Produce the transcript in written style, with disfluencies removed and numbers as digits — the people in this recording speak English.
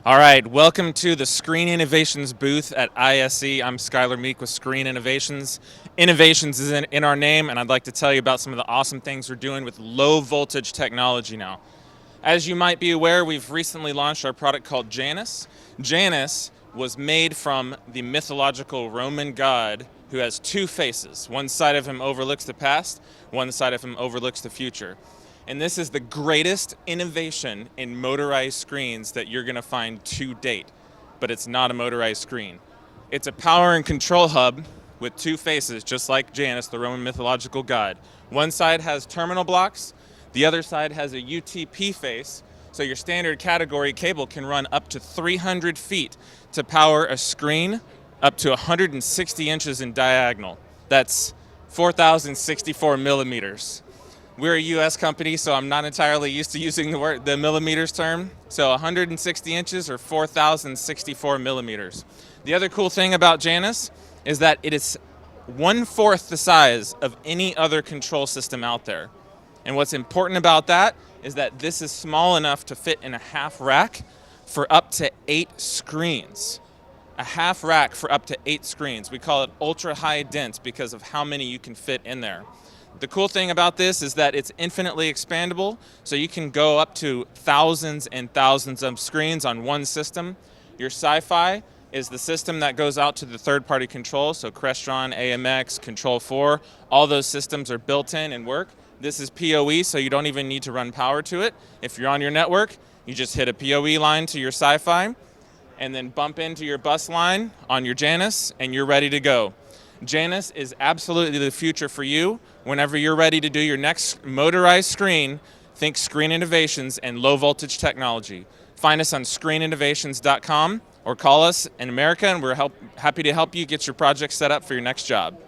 All right, welcome to the Screen Innovations booth at ISE. I'm Skylar Meek with Screen Innovations. Innovations is in our name, and I'd like to tell you about some of the awesome things we're doing with low voltage technology now. As you might be aware, we've recently launched our product called JANUS. JANUS was made from the mythological Roman god who has two faces. One side of him overlooks the past, one side of him overlooks the future. And this is the greatest innovation in motorized screens that you're going to find to date. But it's not a motorized screen. It's a power and control hub with two faces, just like Janus, the Roman mythological god. One side has terminal blocks, the other side has a UTP face, so your standard category cable can run up to 300 feet to power a screen up to 160 inches in diagonal. That's 4,064 millimeters. We're a US company, so I'm not entirely used to using the millimeters term. So 160 inches or 4,064 millimeters. The other cool thing about JANUS is that it is 1/4 the size of any other control system out there. And what's important about that is that this is small enough to fit in a half rack for up to 8 screens. A half rack for up to 8 screens. We call it ultra high dense because of how many you can fit in there. The cool thing about this is that it's infinitely expandable, so you can go up to thousands and thousands of screens on one system. Your Sci-Fi is the system that goes out to the third-party controls, so Crestron, AMX, Control4, all those systems are built in and work. This is PoE, so you don't even need to run power to it. If you're on your network, you just hit a PoE line to your Sci-Fi, and then bump into your bus line on your JANUS, and you're ready to go. JANUS is absolutely the future for you. Whenever you're ready to do your next motorized screen, think Screen Innovations and low voltage technology. Find us on screeninnovations.com or call us in America, and we're happy to help you get your project set up for your next job.